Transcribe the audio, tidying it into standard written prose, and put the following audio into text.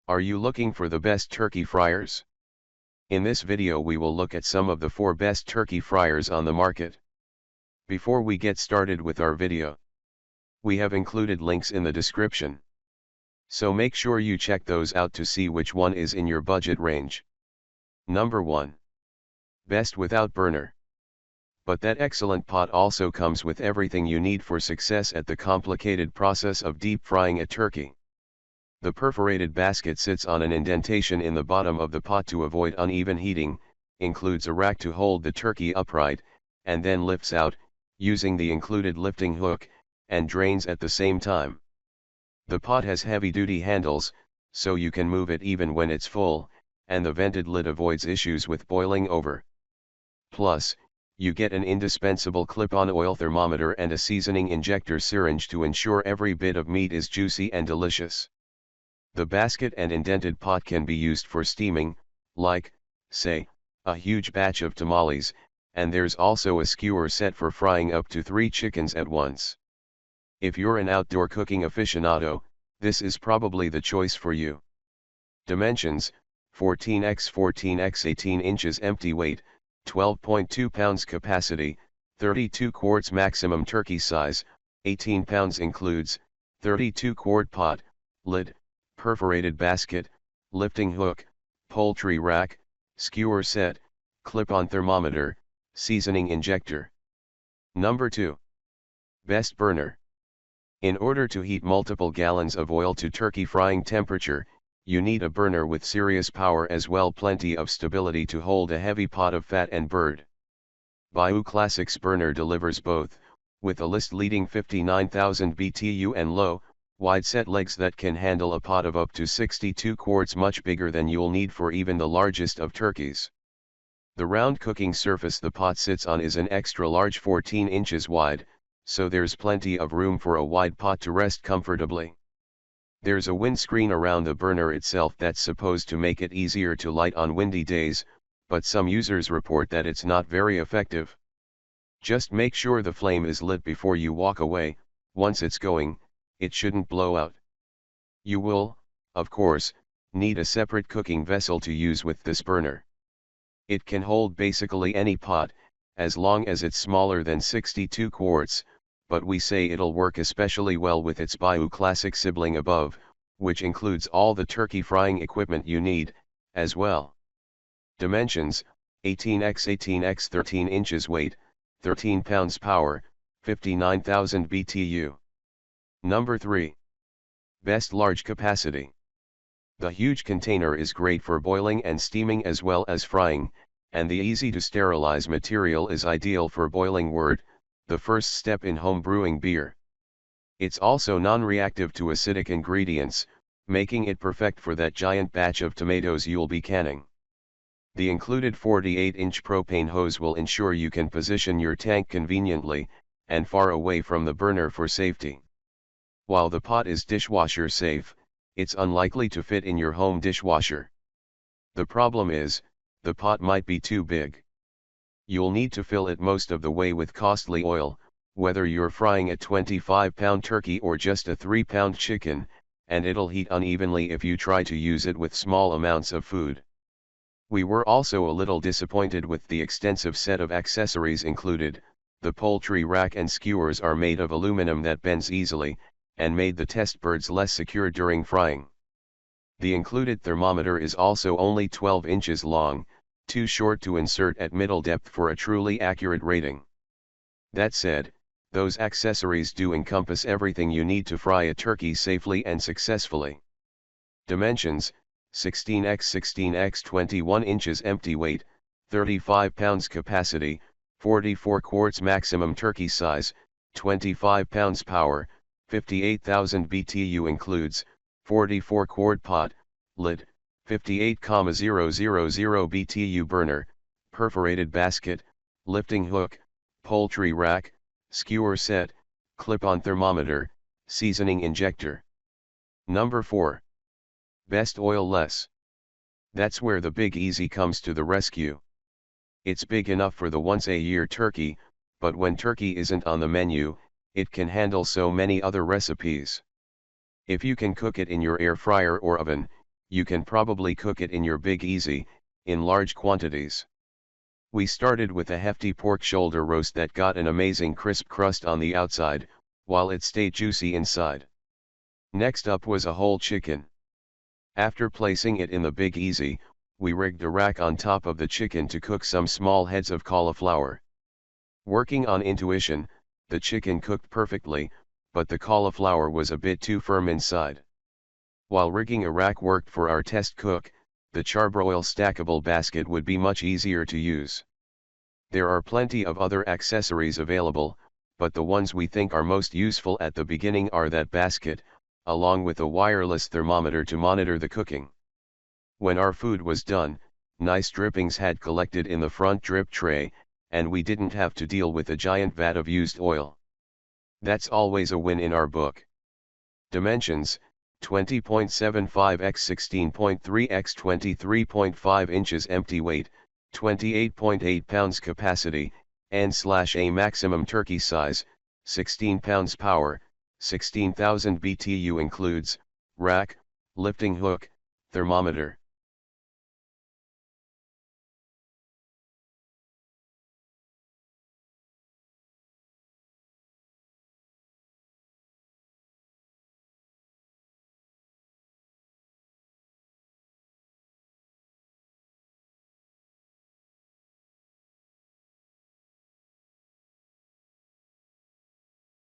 Are you looking for the best turkey fryers? In this video we will look at some of the 4 best turkey fryers on the market. Before we get started with our video, we have included links in the description. So make sure you check those out to see which one is in your budget range. Number 1. Best without burner. But that excellent pot also comes with everything you need for success at the complicated process of deep frying a turkey. The perforated basket sits on an indentation in the bottom of the pot to avoid uneven heating, includes a rack to hold the turkey upright, and then lifts out, using the included lifting hook, and drains at the same time. The pot has heavy-duty handles, so you can move it even when it's full, and the vented lid avoids issues with boiling over. Plus, you get an indispensable clip-on oil thermometer and a seasoning injector syringe to ensure every bit of meat is juicy and delicious. The basket and indented pot can be used for steaming, like, say, a huge batch of tamales, and there's also a skewer set for frying up to 3 chickens at once. If you're an outdoor cooking aficionado, this is probably the choice for you. Dimensions: 14x 14x 18 inches empty weight, 12.2 pounds capacity, 32 quarts maximum turkey size, 18 pounds includes, 32 quart pot, lid, perforated basket, lifting hook, poultry rack, skewer set, clip-on thermometer, seasoning injector. Number 2. Best burner. In order to heat multiple gallons of oil to turkey frying temperature, you need a burner with serious power as well plenty of stability to hold a heavy pot of fat and bird. Bayou Classics burner delivers both, with a list-leading 59,000 BTU and low, wide-set legs that can handle a pot of up to 62 quarts, much bigger than you'll need for even the largest of turkeys. The round cooking surface the pot sits on is an extra-large 14 inches wide, so there's plenty of room for a wide pot to rest comfortably. There's a windscreen around the burner itself that's supposed to make it easier to light on windy days, but some users report that it's not very effective. Just make sure the flame is lit before you walk away. Once it's going, it shouldn't blow out. You will, of course, need a separate cooking vessel to use with this burner. It can hold basically any pot, as long as it's smaller than 62 quarts, but we say it'll work especially well with its Bayou Classic sibling above, which includes all the turkey frying equipment you need, as well. Dimensions: 18x 18x 13 inches weight, 13 pounds power, 59,000 BTU. Number 3. Best large capacity. The huge container is great for boiling and steaming as well as frying, and the easy to sterilize material is ideal for boiling wort, the first step in home brewing beer. It's also non-reactive to acidic ingredients, making it perfect for that giant batch of tomatoes you'll be canning. The included 48-inch propane hose will ensure you can position your tank conveniently, and far away from the burner for safety. While the pot is dishwasher safe, it's unlikely to fit in your home dishwasher. The problem is, the pot might be too big. You'll need to fill it most of the way with costly oil, whether you're frying a 25-pound turkey or just a 3-pound chicken, and it'll heat unevenly if you try to use it with small amounts of food. We were also a little disappointed with the extensive set of accessories included. The poultry rack and skewers are made of aluminum that bends easily, and made the test birds less secure during frying. The included thermometer is also only 12 inches long, too short to insert at middle depth for a truly accurate rating. That said, those accessories do encompass everything you need to fry a turkey safely and successfully. Dimensions: 16x 16x 21 inches empty weight, 35 pounds capacity, 44 quarts maximum turkey size, 25 pounds power, 58,000 BTU includes, 44 quart pot, lid, 58,000 BTU burner, perforated basket, lifting hook, poultry rack, skewer set, clip-on thermometer, seasoning injector. Number 4. Best oil-less. That's where the Big Easy comes to the rescue. It's big enough for the once-a-year turkey, but when turkey isn't on the menu, it can handle so many other recipes. If you can cook it in your air fryer or oven, you can probably cook it in your Big Easy, in large quantities. We started with a hefty pork shoulder roast that got an amazing crisp crust on the outside, while it stayed juicy inside. Next up was a whole chicken. After placing it in the Big Easy, we rigged a rack on top of the chicken to cook some small heads of cauliflower. Working on intuition, the chicken cooked perfectly, but the cauliflower was a bit too firm inside. While rigging a rack worked for our test cook, the charbroil stackable basket would be much easier to use. There are plenty of other accessories available, but the ones we think are most useful at the beginning are that basket, along with a wireless thermometer to monitor the cooking. When our food was done, nice drippings had collected in the front drip tray, and we didn't have to deal with a giant vat of used oil. That's always a win in our book. Dimensions: 20.75 x 16.3 x 23.5 inches. Empty weight: 28.8 pounds. Capacity: N/A maximum turkey size: 16 pounds. Power: 16,000 BTU. Includes rack, lifting hook, thermometer.